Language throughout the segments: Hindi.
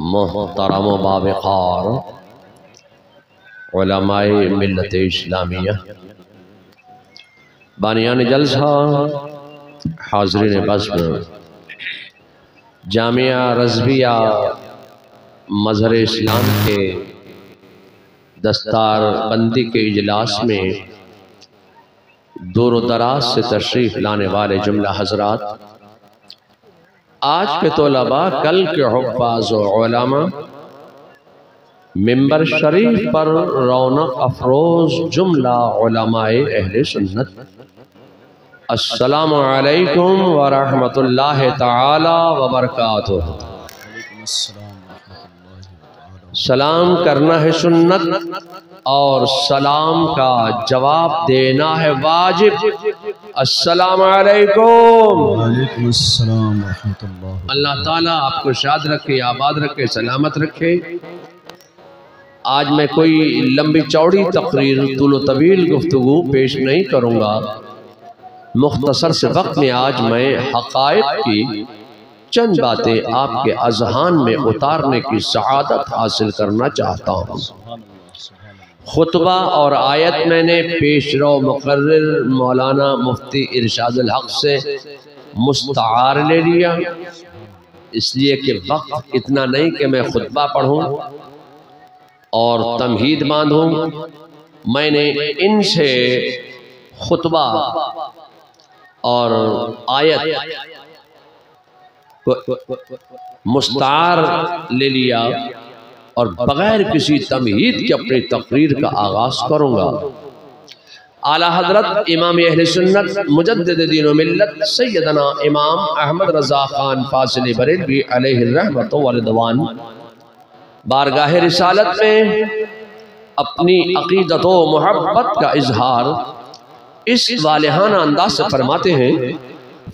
मोहतरम बावक़ार उलमाए मिल्लत इस्लामिया, बानियान जलसा, हाज़रीन बज़्म, जामिया रज़विया मज़हर इस्लाम के दस्तार बंदी के इजलास में दूर दराज से तशरीफ़ लाने वाले जुमला हज़रात, आज के तोलबा कल के हुफ़्फ़ाज़ व उलमा, मिंबर शरीफ पर रौनक अफरोज़ जुमला उलमाए अहले सुन्नत, अस्सलामु अलैकुम व रहमतुल्लाहि तआला व बरकातुहू। सलाम करना है सुन्नत और सलाम का जवाब देना है वाजिब। अस्सलामु अलैकुम। वालेकुम अस्सलाम व रहमतुल्लाह। अल्लाह ताला आपको शाद रखे, आबाद रखे, सलामत रखे। आज मैं कोई लंबी चौड़ी तकरीर तुलो तवील गुफ्तगू पेश नहीं करूँगा। मुख्तसर से वक्त में आज मैं हक़ाइक़ की चंद बातें आपके अज़हान में उतारने की सआदत हासिल करना चाहता हूँ। खुतबा और आयत मैंने पेशरो मुक़र्रिर मौलाना मुफ्ती इरशादुल हक़ से मुस्तआर ले लिया, इसलिए कि वक्त इतना नहीं कि मैं खुतबा पढ़ूँ और तमहीद बांधूँ। मैंने इनसे खुतबा और आयत मुस्तार ले लिया और बगैर किसी तमहीद के अपनी तकरीर का आगाज करूंगा। आला हजरत इमाम अहले सुन्नत मुजद्दिद दीन व मिल्लत सैयदना इमाम अहमद रज़ा खान फासिली बरेलवी अलैहि रहमत व रिदवान बारगाह रिसालत में अपनी अक़ीदत व मोहब्बत का इजहार इस वालिहाना अंदाज से फरमाते हैं।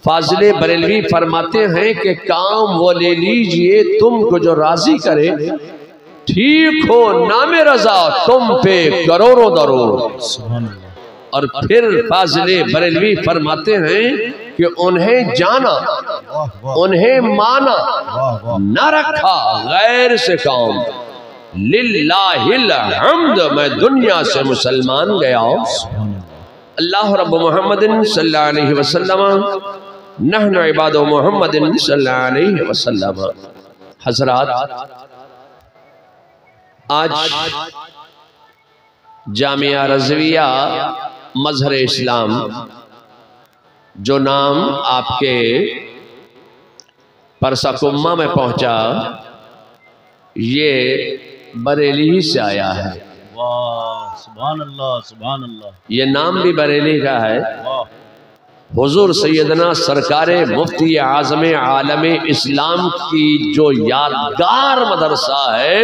फाजिले बरेलवी फरमाते हैं कि काम वो ले लीजिए तुमको जो राजी करे, ठीक हो नामे रजा तुम पे करोड़ों दरूद। और फिर फाजिले बरेलवी फरमाते हैं कि उन्हें जाना, उन्हें माना, न रखा गैर से काम, लिल्लाहिल हम्द, मैं दुनिया से मुसलमान गया। अल्लाह रब्ब मुहम्मदिन सल्लल्लाहु अलैहि वसल्लम नहनु इबादु मुहम्मदिन सल्लल्लाहु अलैहि वसल्लम। हज़रात, आज जामिया रज़विया मज़हर इस्लाम, जो नाम आपके परसाकुम्मा में पहुंचा, ये बरेली ही से आया है। वाह, सुभान अल्लाह, सुभान अल्लाह। ये नाम भी बरेली का है। हुजूर सैयदना सरकारे मुफ्ती आज़म आलम इस्लाम की जो यादगार मदरसा है,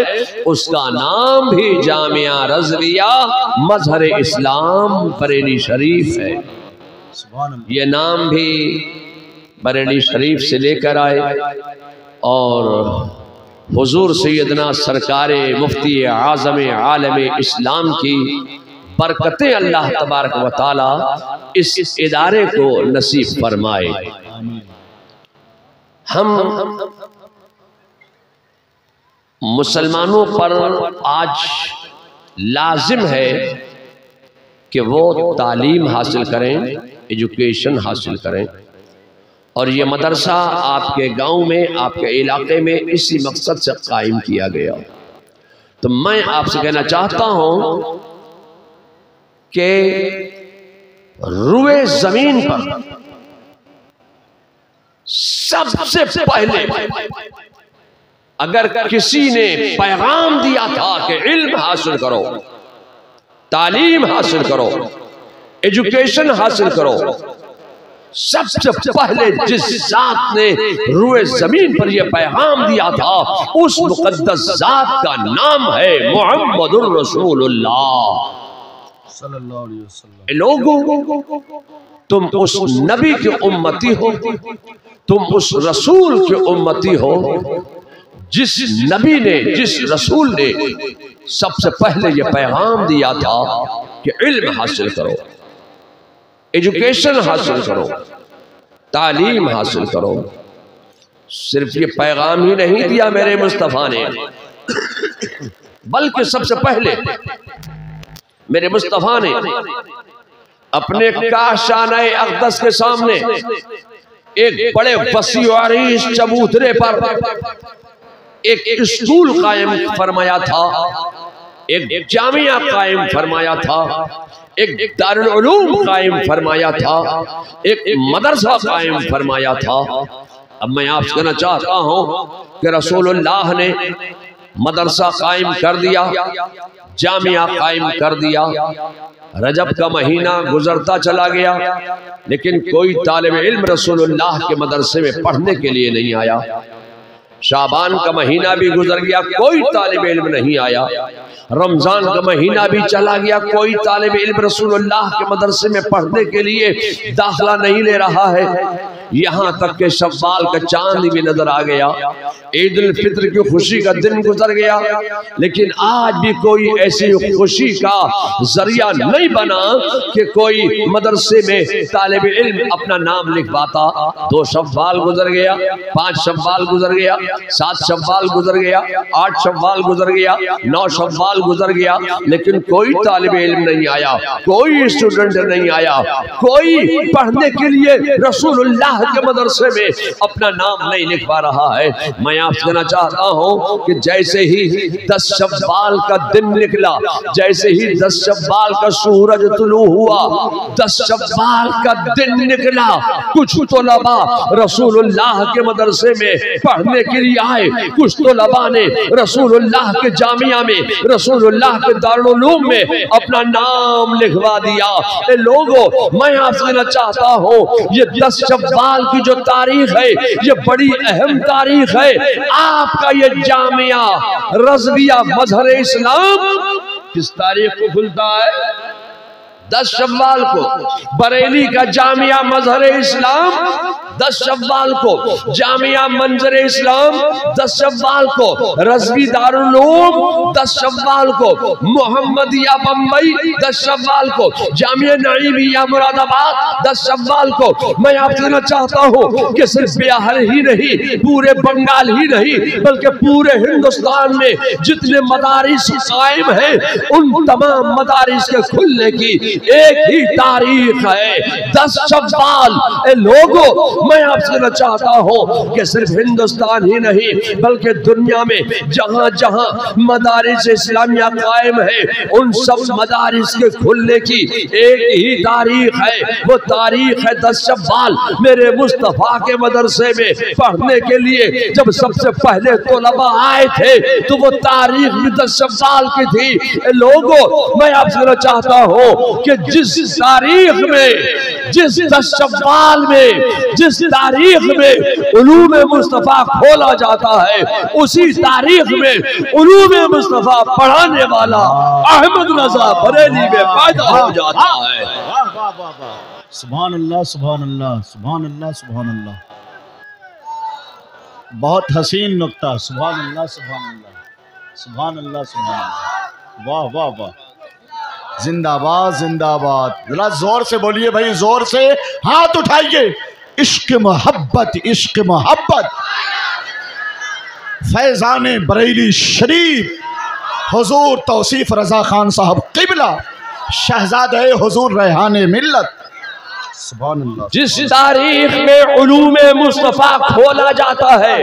उसका नाम भी जामिया रज़विया मज़हर इस्लाम बरेली शरीफ है। ये नाम भी बरेली शरीफ से लेकर आए और हुजूर सैयदना सरकारे मुफ्ती आज़म आलम इस्लाम की बरकतें अल्लाह तबारक व तआला इस इदारे को नसीब फरमाए। हम मुसलमानों पर आज लाजिम है कि वो तालीम हासिल करें, एजुकेशन हासिल करें। और ये मदरसा आपके गांव में, आपके इलाके में इसी मकसद से कायम किया गया। तो मैं आपसे कहना चाहता हूं कि रुए जमीन पर सबसे पहले अगर किसी ने पैगाम दिया था कि इल्म हासिल करो, तालीम हासिल करो, एजुकेशन हासिल करो, सबसे पहले जिस जात ने रुए जमीन पर यह पैगाम दिया था, उस मुकद्दस जात का नाम है मुहम्मदुर रसूलुल्लाह सल्लल्लाहु अलैहि वसल्लम। लोगों, तुम उस नबी के उम्मती हो, तुम उस रसूल के उम्मती हो जिस नबी ने, जिस रसूल ने सबसे पहले यह पैगाम दिया था कि इल्म हासिल करो, एजुकेशन हासिल करो, तालीम हासिल करो। सिर्फ ये पैगाम ही नहीं दिया मेरे मुस्तफ़ा ने, बल्कि सबसे पहले मेरे मुस्तफ़ा ने अपने काशाने अक़दस के सामने एक बड़े वसी और अरीज़ चबूतरे पर एक स्कूल कायम फरमाया था, एक जामिया कायम फरमाया था, एक दारुल उलूम कायम फरमाया था, एक मदरसा कायम फरमाया था। अब मैं आपसे कहना चाहता हूँ कि रसूलुल्लाह ने मदरसा कायम कर दिया, जामिया कायम कर दिया। रजब का महीना गुजरता चला गया, लेकिन कोई तालिब इल्म रसूलुल्लाह के मदरसे में पढ़ने के लिए नहीं आया। शाबान का महीना भी गुजर गया, कोई तालिब इल्म नहीं आया। रमजान का महीना भी चला गया, कोई तालिब इल्म रसूलुल्लाह के मदरसे में पढ़ने के लिए दाखिला नहीं ले रहा है। यहाँ तक के शव्वाल का चांद भी नजर आ गया, ईद उल फित्र की खुशी का दिन गुजर गया, लेकिन आज भी कोई ऐसी खुशी का जरिया नहीं बना कि कोई मदरसे में तालिब इल्म अपना नाम लिखवाता। 2 शव्वाल गुजर गया, 5 शव्वाल गुजर गया, 7 शव्वाल गुजर गया, 8 शव्वाल गुजर गया, 9 शव्वाल गुजर गया, लेकिन कोई तालिब इल्म नहीं आया, कोई स्टूडेंट नहीं आया, कोई पढ़ने के लिए रसूलुल्लाह के मदरसे में अपना नाम नहीं लिखवा रहा है। मैं आपसे कहना चाहता हूं कि जैसे ही 10 शव्वाल का दिन निकला, जैसे ही 10 शव्वाल का सूरज तुलू हुआ, 10 शव्वाल का दिन निकला, कुछ तलबा रसूलुल्लाह के मदरसे में पढ़ने के लिए आए, कुछ तलबा ने रसूलुल्लाह के जामिया में, रसूलुल्लाह के दारुल उलूम में अपना नाम लिखवा दिया। लोगों, मैं आपसे कहना चाहता हूं ये 10 शव्वाल की जो तारीख है ये बड़ी अहम तारीख है। आपका ये जामिया रज़विया मजहर इस्लाम किस तारीख को खुलता है? 10 शव्वाल को। बरेली का जामिया मजहर इस्लाम 10 शव्वाल को, जामिया मंजर इस्लाम 10 शव्वाल को, रज़वी दारुल उलूम 10 शव्वाल को, मोहम्मदिया बम्बई 10 शव्वाल को, जामिया नईमिया मुरादाबाद 10 शव्वाल को। मैं आपसे कहना चाहता हूँ कि सिर्फ बिहार ही नहीं, पूरे बंगाल ही नहीं, बल्कि पूरे हिंदुस्तान में जितने मदारिस कायम हैं उन तमाम मदारिस के खुलने की एक ही तारीख है, 10 शव्वाल। लोगों, मैं आपसे कहना चाहता हूं कि सिर्फ हिंदुस्तान ही नहीं बल्कि दुनिया में जहां जहां मदारिस इस्लामिया कायम है उन सब मदारिस के खुलने की एक ही तारीख है, वो तारीख है 10 शव्वाल। मेरे मुस्तफा के मदरसे में पढ़ने के लिए जब सबसे पहले तलबा आए थे तो वो तारीख भी 10 शव्वाल की थी। लोगों, मैं आपसे कहना चाहता हूं कि जिस तारीख में, जिस 10 शव्वाल में, जिस तारीख में उलूम मुस्तफा खोला जाता है, उसी तारीख में उलूम मुस्तफा पढ़ाने वाला अहमद रजा बरेली में पैदा हो जाता है। सुभान अल्लाह, सुभान अल्लाह, सुभान अल्लाह, सुभान अल्लाह। बहुत हसीन नुक्ता। सुभान अल्लाह, सुभान अल्लाह, सुभान अल्लाह, सुभान अल्लाह। वाह वाह वाह, जिंदाबाद जिंदाबाद। जरा जोर से बोलिए भाई, जोर से हाथ उठाइए। इश्क मोहब्बत, इश्क मोहब्बत। फैजान बरेली शरीफ हुजूर तौसीफ रजा खान साहब किबला, शहजादे हुजूर रेहाने मिल्लत। सुभान अल्लाह। जिस तारीख में उलूम मुस्तफा खोला जाता है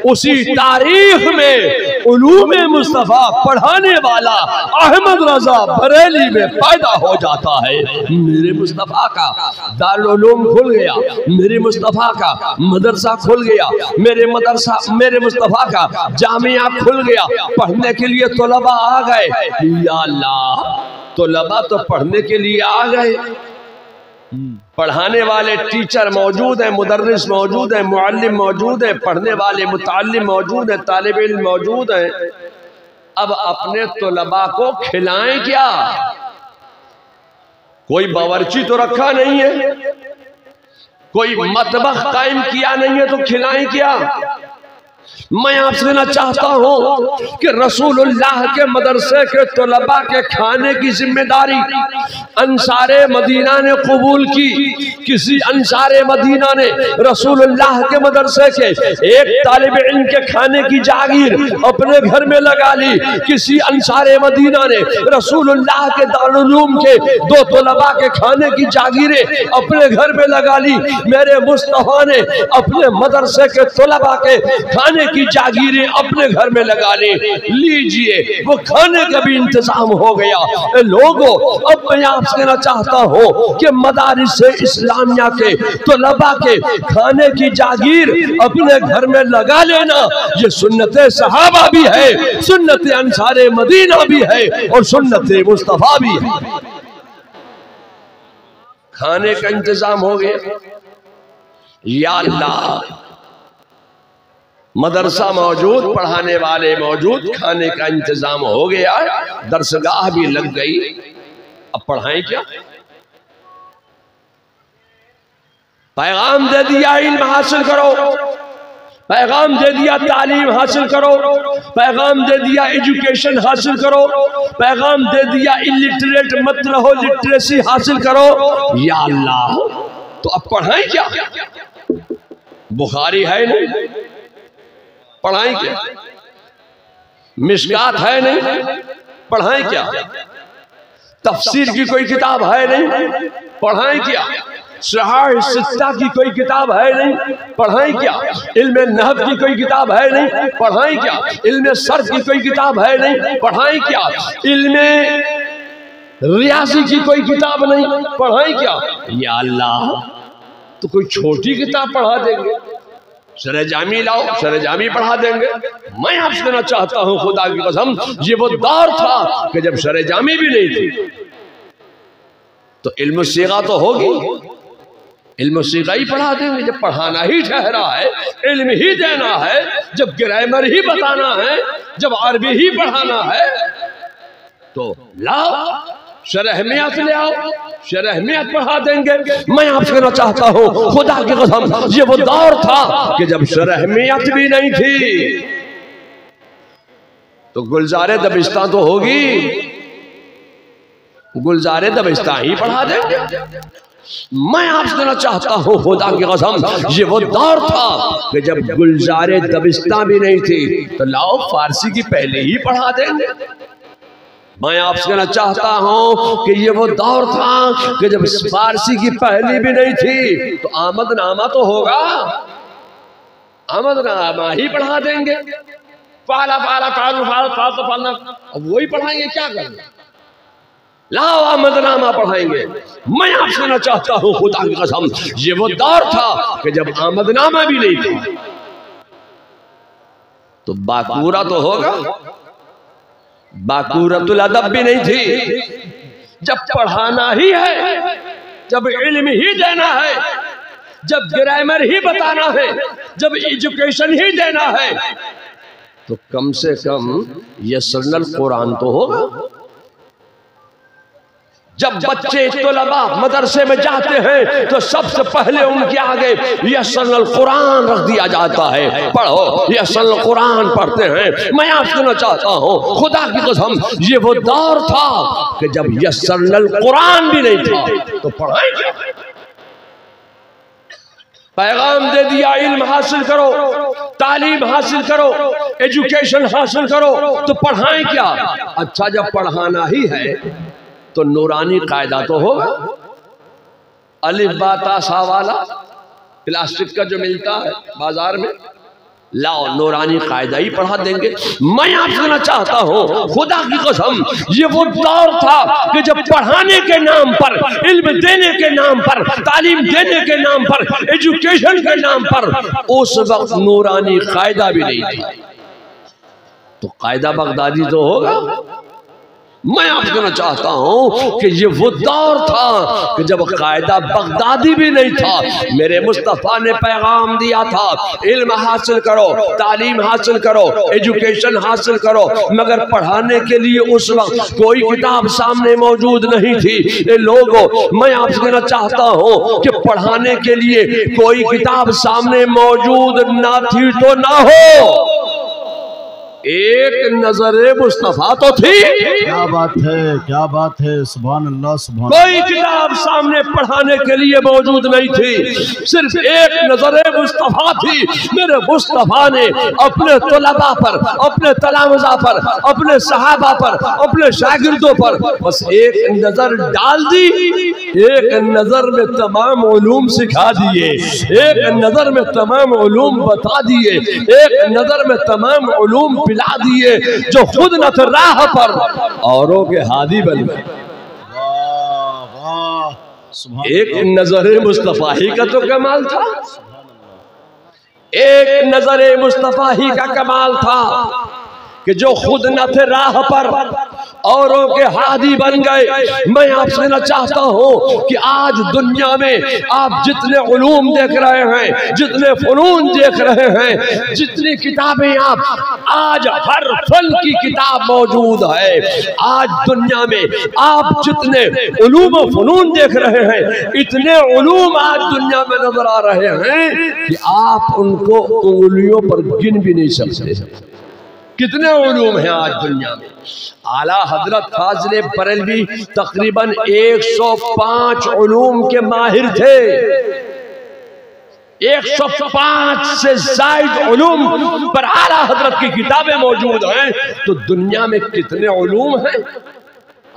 उसी तारीख में उलूम मुस्तफा पढ़ाने वाला अहमद रजा बरेली में पैदा हो जाता है। मेरे मुस्तफा का दारुल उलूम खुल गया, मेरे मुस्तफा का मदरसा खुल गया, मेरे मुस्तफा का जामिया खुल गया, पढ़ने के लिए तलबा आ गए। या अल्लाह, तलबा तो पढ़ने के लिए आ गए, पढ़ाने वाले टीचर मौजूद हैं, मुदर्रिस मौजूद हैं, मुअल्लिम मौजूद हैं, पढ़ने वाले मुताल्लिम मौजूद हैं, तालिब इल्म मौजूद हैं। अब अपने तलबा को खिलाएं क्या? कोई बावर्ची तो रखा नहीं है, कोई मतबख कायम किया नहीं है, तो खिलाएं क्या? मैं आपसे कहना चाहता हूँ कि रसूलुल्लाह के मदरसे के तलबा के खाने की जिम्मेदारी अंसारे मदीना ने कबूल की। किसी अंसारे मदीना ने रसूलुल्लाह के मदरसे के एक तालिब इल्म के खाने की जागीर अपने घर में लगा ली। किसी अंसारे मदीना ने रसूलुल्लाह के दारुल उलूम के दो तलबा के खाने की जागीरें अपने घर में लगा ली। मेरे मुस्तफा ने अपने मदरसे के तलबा के खाने की जागीरें अपने घर में लगा ली। लीजिए वो खाने का भी इंतजाम हो गया। लोगों, अब मैं आपसे कहना चाहता हूँ कि मदारिस इस्लामिया के तलबा के खाने की जागीर अपने घर में लगा लेना, ये सुन्नत सहाबा भी है, सुन्नत अंसारे मदीना भी है और सुन्नत मुस्तफा भी है। खाने का इंतजाम हो गया। या अल्लाह, मदरसा मौजूद, पढ़ाने वाले मौजूद, खाने का इंतजाम हो गया, दरसगाह भी लग गई। अब पढ़ाएं क्या? पैगाम दे दिया इल्म हासिल करो, पैगाम दे दिया तालीम हासिल करो, पैगाम दे दिया एजुकेशन हासिल करो, पैगाम दे दिया इलिटरेट मत रहो, लिटरेसी हासिल करो। या अल्लाह, तो अब पढ़ाएं क्या? बुखारी है नहीं, पढ़ाएं क्या? मिशकात है नहीं, पढ़ाएं क्या? तफसीर की कोई किताब है नहीं, पढ़ाएं क्या? शरह सित्ता की कोई किताब है नहीं, पढ़ाएं क्या? इल्म नहव की कोई किताब है नहीं, पढ़ाएं क्या? इल्म सर्फ की कोई किताब है नहीं, पढ़ाएं क्या? इल्म रियाजी की कोई किताब नहीं, पढ़ाएं क्या? या अल्लाह, तो कोई छोटी किताब पढ़ा देंगे, शरह जामी लाओ, शरह जामी पढ़ा देंगे। मैं आपसे कहना चाहता हूं, खुदा की कसम, ये वो दौर था कि जब शरह जामी भी नहीं थी। तो इल्म सीगा तो होगी, इल्म सीगा ही पढ़ा देंगे। जब पढ़ाना ही ठहरा है, इल्म ही देना है, जब ग्रामर ही बताना है, जब अरबी ही पढ़ाना है, तो लाओ शरहमियत ले आओ, शरहमियत पढ़ा देंगे। मैं आपसे कहना चाहता हूँ, खुदा की कसम, ये वो दौर था कि जब शरहमियत भी नहीं थी। तो गुलजारे दबिस्तान तो होगी, गुलजारे दबिस्तान ही पढ़ा देंगे। मैं आपसे कहना चाहता हूँ, खुदा की कसम, ये वो दौर था कि जब गुलजारे दबिस्तान भी नहीं थी। तो लाओ फारसी की पहले ही पढ़ा देंगे। मैं आपसे कहना चाहता हूं कि ये वो दौर था कि जब फारसी की पहली भी नहीं थी। तो आमदनामा तो होगा, आमदनामा ही पढ़ा देंगे। पाला पाला पाला पाला तो पालना, अब वही पढ़ाएंगे, क्या करेंगे? लाओ आमदनामा पढ़ाएंगे। मैं आपसे कहना चाहता हूं, खुदा की कसम, ये वो दौर था कि जब आमदनामा भी नहीं था। तो बाकूरा तो होगा, बाकूरतुल अदब भी नहीं थी। जब पढ़ाना ही है, जब इल्म ही देना है, जब ग्रामर ही बताना है, जब एजुकेशन ही देना है, तो कम से कम यसरनल कुरान तो होगा। जब बच्चे तलबा मदरसे में जाते हैं तो सबसे पहले उनके आगे यसरनल कुरान रख दिया जाता है, पढ़ो, यसरनल कुरान पढ़ते हैं। मैं आपसे कहना चाहता हूँ, खुदा की कसम, ये वो दौर था कि जब यसरनल कुरान भी नहीं था। तो पढ़ाएं क्या? पैगाम दे दिया, इल्म हासिल करो, तालीम हासिल करो, एजुकेशन हासिल करो, तो पढ़ाएं क्या? अच्छा, जब पढ़ाना ही है तो नूरानी कायदा तो होगा। अलिफ बा ता सा वाला प्लास्टिक का जो मिलता है बाजार में, लाओ नूरानी कायदा ही पढ़ा देंगे। मैं आपसे कहना चाहता हूँ, खुदा की कसम, ये वो दौर था कि जब पढ़ाने के नाम पर, इल्म देने के नाम पर, तालीम देने के नाम पर, एजुकेशन के नाम पर उस वक्त नूरानी कायदा भी नहीं था। तो कायदा बगदादी तो होगा। मैं आपसे कहना चाहता हूं कि ये वो दौर था कि जब कायदा बगदादी भी नहीं था। मेरे मुस्तफा ने पैगाम दिया था, इल्म हासिल करो, तालीम हासिल करो, एजुकेशन हासिल करो, मगर पढ़ाने के लिए उस वक्त कोई किताब सामने मौजूद नहीं थी। ये लोगों, मैं आपसे कहना चाहता हूं कि पढ़ाने के लिए कोई किताब सामने मौजूद ना थी तो ना हो, एक नजरे मुस्तफा तो थी। क्या बात है, क्या बात है, सुभान अल्लाह सुभान। कोई किताब सामने पढ़ाने के लिए मौजूद नहीं थी, सिर्फ एक नजरे मुस्तफा थी। मेरे मुस्तफा ने अपने तलबा पर, अपने तलामजा पर, अपने सहाबा पर, अपने शागिर्दों पर बस एक नजर डाल दी। एक नजर में तमाम उलूम सिखा दिए, एक नजर में तमाम उलूम बता दिए, एक नजर में तमाम उलूम पिला दिए, जो खुद न थे राह पर औरों के हादी बन गए। एक नजरे मुस्तफा ही का तो कमाल था, एक नजरे मुस्तफा ही का कमाल था कि जो खुद न थे राह पर औरों के हादी बन गए। मैं आपसे कहना चाहता हूँ कि आज दुनिया में आप जितने उलूम देख रहे हैं, जितने फनून देख रहे हैं, जितनी किताबें आप आज हर फन की किताब मौजूद है। आज दुनिया में आप जितने उलूम और फनून देख रहे हैं, इतने उलूम आज दुनिया में नजर आ रहे हैं कि आप उनको उंगलियों पर गिन भी नहीं सकते। कितने उलूम हैं आज दुनिया में। आला हजरत फाजिल बरेलवी तकरीबन 105 उलूम के माहिर थे। 105 से जायद उलूम पर आला हजरत की किताबें मौजूद हैं। तो दुनिया में कितने उलूम हैं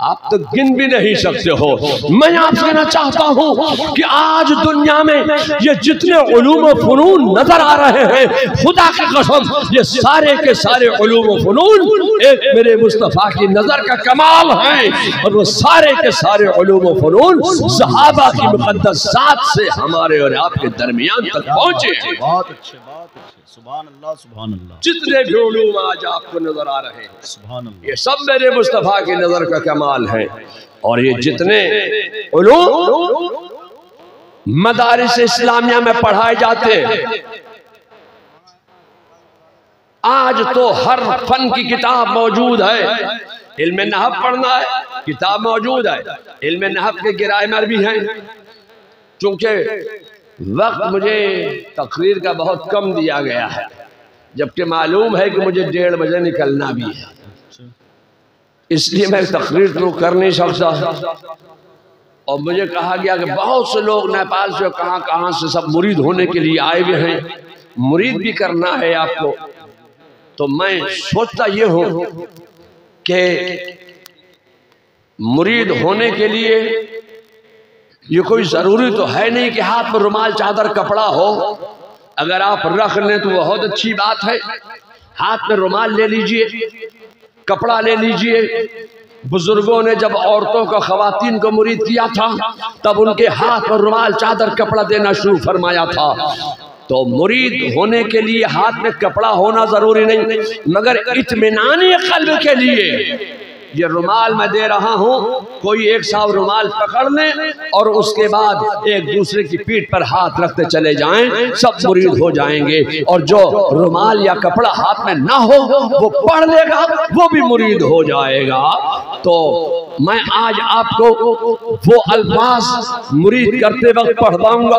आप तो गिन भी नहीं सकते हो। मैं आपसे कहना चाहता हूं कि आज दुनिया में ये जितने उलूम और फनून नजर आ रहे हैं, खुदा की कसम ये सारे के सारे उलूम और फनून एक मेरे मुस्तफा की नजर का कमाल है। और वो सारे के सारे उलूम और फनून सहाबा की मुक़द्दस ज़ात से हमारे और आपके दरमियान तक पहुंचे। बहुत अच्छे, बहुत अच्छे, सुभान अल्लाह सुभान अल्लाह। जितने भी उलूम आज आपको नजर आ रहे हैं, सुभान अल्लाह, ये सब मेरे मुस्तफा की नजर का कमाल है। और ये जितने उलूम मदारिस इस्लामिया में पढ़ाए जाते हैं, आज तो हर फन की किताब मौजूद है। इल्म नहव पढ़ना है, किताब मौजूद है। इल्म नहव के ग्रामर भी हैं। चूंकि वक्त मुझे तकरीर का बहुत कम दिया गया है, जबकि मालूम है कि मुझे 1:30 बजे निकलना भी है, इसलिए मैं तकरीर तो कर नहीं सकता। और मुझे कहा गया कि बहुत से लोग नेपाल से कहां कहां से सब मुरीद होने के लिए आए हुए हैं, मुरीद भी करना है आपको। तो मैं सोचता ये हूं कि मुरीद होने के लिए ये कोई जरूरी तो है नहीं कि हाथ में रुमाल चादर कपड़ा हो। अगर आप रख लें तो बहुत अच्छी बात है। हाथ में रुमाल ले लीजिए, कपड़ा ले लीजिए। बुजुर्गों ने जब औरतों को, खवातीन को मुरीद किया था, तब उनके हाथ में रुमाल चादर कपड़ा देना शुरू फरमाया था। तो मुरीद होने के लिए हाथ में कपड़ा होना जरूरी नहीं, मगर इत्मीनानी क़ल्ब के लिए ये रुमाल मैं दे रहा हूं, कोई एक साथ रुमाल पकड़ ले और उसके बाद एक दूसरे की पीठ पर हाथ रखते चले जाएं, सब मुरीद हो जाएंगे। और जो रुमाल या कपड़ा हाथ में ना हो वो पढ़ लेगा, वो भी मुरीद हो जाएगा। तो मैं आज आपको वो अल्फाज मुरीद करते वक्त पढ़वाऊंगा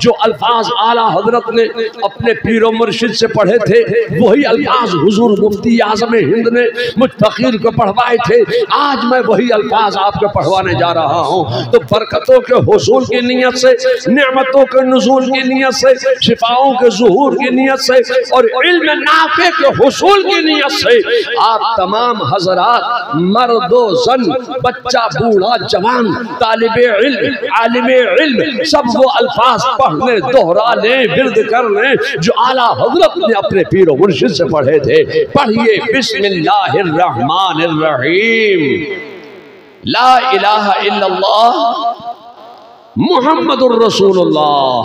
जो अल्फाज आला हजरत ने अपने पीरो मुर्शिद से पढ़े थे। वही अल्फाज हुजूर मुफ्ती आज़म हिंद ने मुझ फकीर को पढ़वाए थे। आज मैं वही अल्फाज आपको पढ़वाने जा रहा हूँ। तो बरकतों के हुसूल की नीयत से, नेमतों के नुज़ूल की नीयत से, शिफाओं के ज़ुहूर की नीयत से और इल्म नाफ़े के हुसूल की नीयत से आप तमाम हज़रात, मर्दो ज़न, बच्चा बूढ़ा जवान, तालिबे इल्म, आलिमे इल्म, सब वो अल्फाज पढ़ लें, दोहरा लें, विर्द कर लें जो आला हज़रत ने अपने पीरो मुर्शिद से पढ़े थे। पढ़िए बिस्मिल्लाहिर रहमानिर रहीम, ला इलाहा इल्लल्लाह मुहम्मदुर रसूलुल्लाह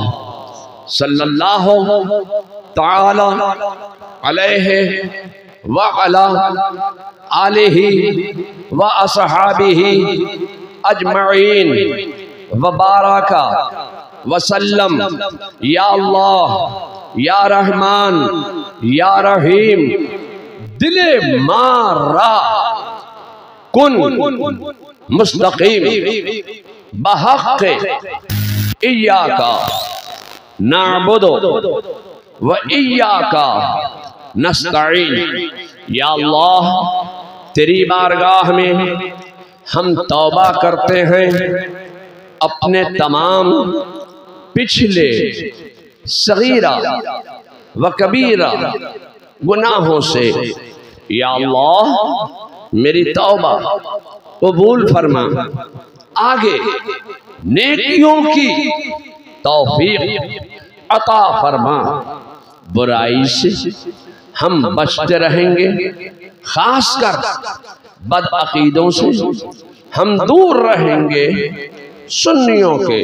सल्लल्लाहु ताला अलैहि व अला आलिहि व असहाबिहि अजमईन व बारका वसल्लम। या अल्लाह या रहमान या रहीम, दिले मारा कुन मुस्तकीम बहक़ इय्याका नअबुदु व इय्याका नस्तईन। या अल्लाह तेरी बारगाह में हम तौबा करते हैं अपने तमाम पिछले सगीरा व कबीरा गुनाहों से। या अल्लाह मेरी तौबा कबूल फरमा, आगे नेकियों की तौफीक अता फरमा। बुराई से हम बचते रहेंगे, खासकर बदअकीदों से हम दूर रहेंगे। सुन्नियों के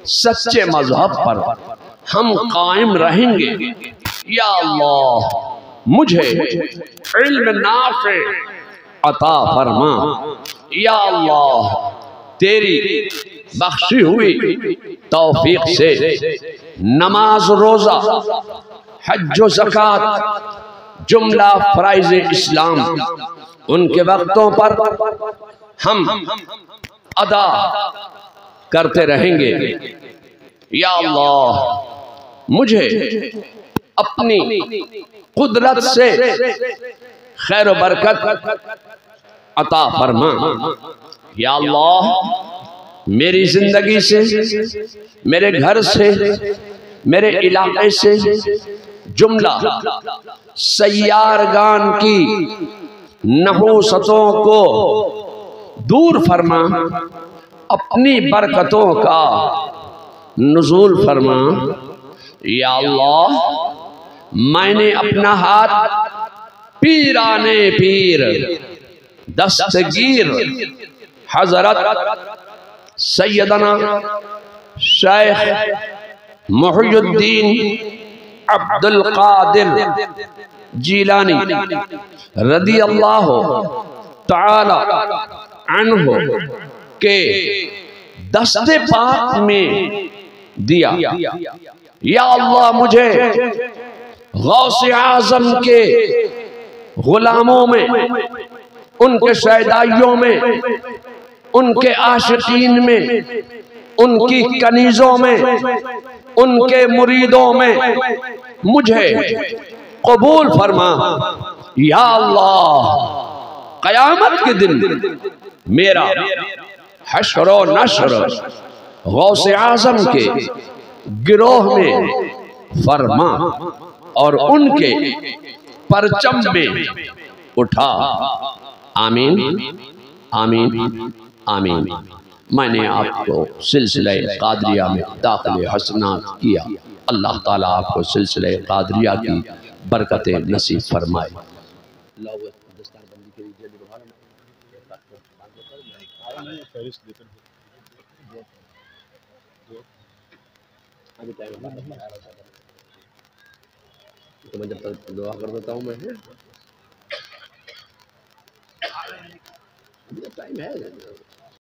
सच्चे मजहब पर हम कायम रहेंगे। या अल्लाह मुझे इल्म नाफे अता फरमा। या अल्लाह तेरी बख्शी हुई तौफीक से नमाज, रोजा, हज व ज़कात जुमला फराइज इस्लाम उनके वक्तों पर हम अदा करते रहेंगे। या अल्लाह मुझे अपनी कुदरत से खैर बरकत अता फरमा। या अल्लाह मेरी जिंदगी से, मेरे घर से, मेरे इलाके से जुमला सय्यारगान की नहूसतों को दूर फरमा, अपनी बरकतों का नुज़ूल फरमा। या अल्लाह मैंने अपना हाथ पीराने पीर दस्तगीर हजरत सैयदना शेख मुहियुद्दीन अब्दुल कादिर जीलानी रदी अल्लाह ताला अन्हु के दस्ते पाक में दिया। या अल्लाह मुझे गौसे आजम के गुलामों में, उनके शहदाइयों में, उनके आशिकीन में, उनकी कनीजों में, उनके मुरीदों में मुझे कबूल फरमा। या अल्लाह क़यामत के दिन मेरा हश्र व नश्र गौसे आज़म के गिरोह में फरमा और उनके परचम में उठा। आमीन आमीन आमीन। मैंने आपको सिलसिले कादरिया में दाखिल हसनात किया। अल्लाह ताला आपको सिलसिले कादरिया की बरकतें नसीब फरमाए। तो मैं जब तक दुआ कर देता हूँ, मैं टाइम है।